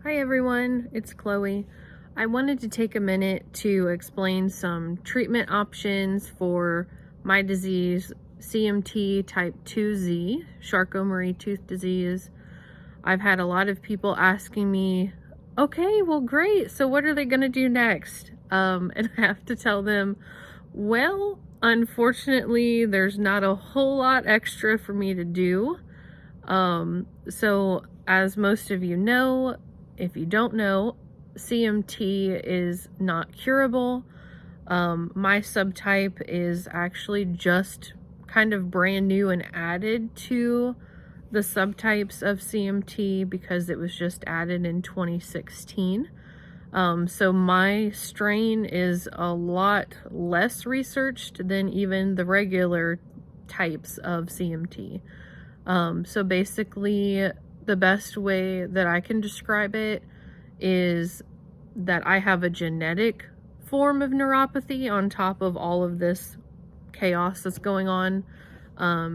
Hi everyone, it's Chloe. I wanted to take a minute to explain some treatment options for my disease, CMT type 2Z, Charcot-Marie-Tooth disease. I've had a lot of people asking me, okay, well great, so what are they gonna do next? And I have to tell them, well, unfortunately, there's not a whole lot extra for me to do. So as most of you know, if you don't know, CMT is not curable. My subtype is actually just kind of brand new and added to the subtypes of CMT because it was just added in 2016. So my strain is a lot less researched than even the regular types of CMT. So basically, the best way that I can describe it is that I have a genetic form of neuropathy on top of all of this chaos that's going on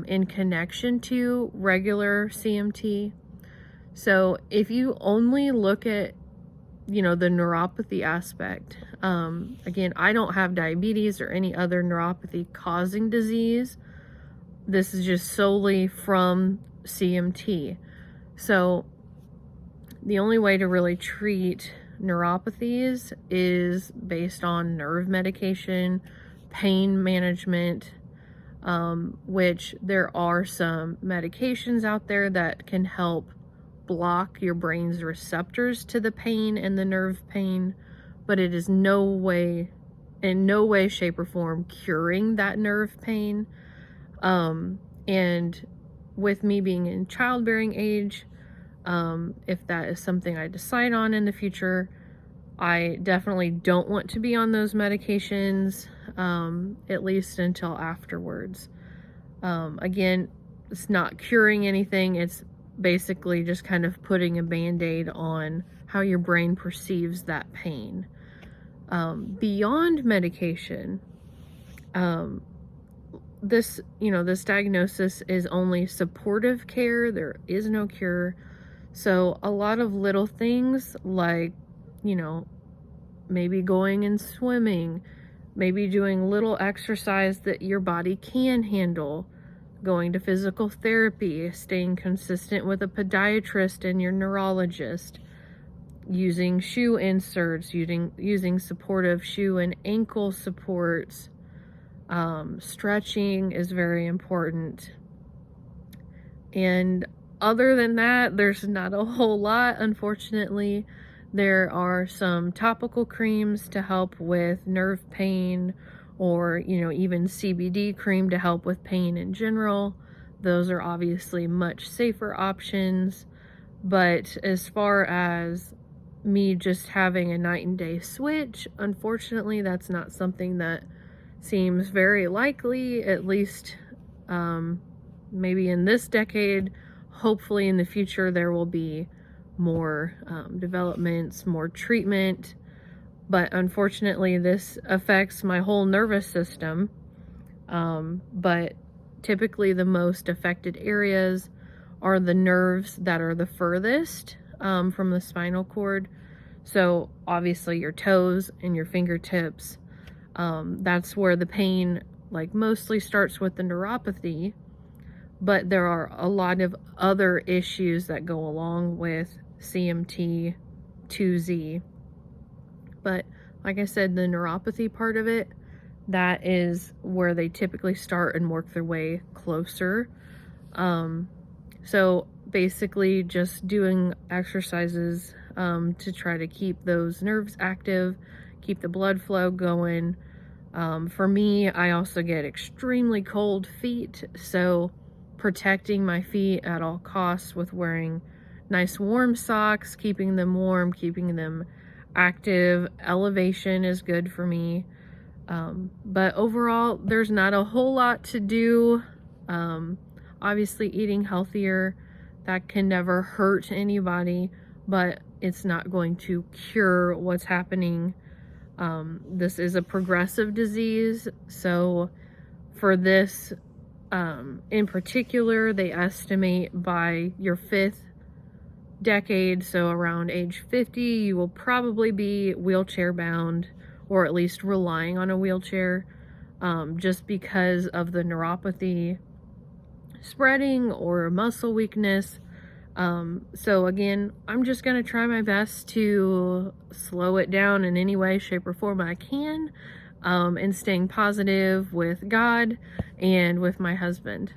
in connection to regular CMT. So if you only look at, the neuropathy aspect, again, I don't have diabetes or any other neuropathy causing disease. This is just solely from CMT. So the only way to really treat neuropathies is based on nerve medication, pain management, which there are some medications out there that can help block your brain's receptors to the pain and the nerve pain, but it is in no way, shape, or form curing that nerve pain. And with me being in childbearing age, if that is something I decide on in the future, I definitely don't want to be on those medications, at least until afterwards. Again, it's not curing anything. It's basically just kind of putting a band-aid on how your brain perceives that pain. Beyond medication, this diagnosis is only supportive care. There is no cure. So a lot of little things like, maybe going and swimming, maybe doing little exercise that your body can handle, going to physical therapy, staying consistent with a podiatrist and your neurologist, using shoe inserts, using supportive shoe and ankle supports. Stretching is very important. And other than that, there's not a whole lot, unfortunately. There are some topical creams to help with nerve pain, or, even CBD cream to help with pain in general. Those are obviously much safer options. But as far as me just having a night and day switch, unfortunately, that's not something that seems very likely, at least maybe in this decade. Hopefully in the future there will be more developments, more treatment, but unfortunately this affects my whole nervous system. But typically the most affected areas are the nerves that are the furthest from the spinal cord. So obviously your toes and your fingertips, that's where the pain mostly starts with the neuropathy. But there are a lot of other issues that go along with CMT 2Z. But like I said, the neuropathy part of it, that is where they typically start and work their way closer. So basically just doing exercises to try to keep those nerves active, keep the blood flow going. For me, I also get extremely cold feet, so protecting my feet at all costs with wearing nice warm socks, keeping them warm, keeping them active. Elevation is good for me. But overall, there's not a whole lot to do. Obviously, eating healthier, that can never hurt anybody, but it's not going to cure what's happening. This is a progressive disease, so for this in particular, they estimate by your 5th decade, so around age 50, you will probably be wheelchair bound, or at least relying on a wheelchair, just because of the neuropathy spreading or muscle weakness. So again, I'm just going to try my best to slow it down in any way, shape, or form I can, and staying positive with God and with my husband.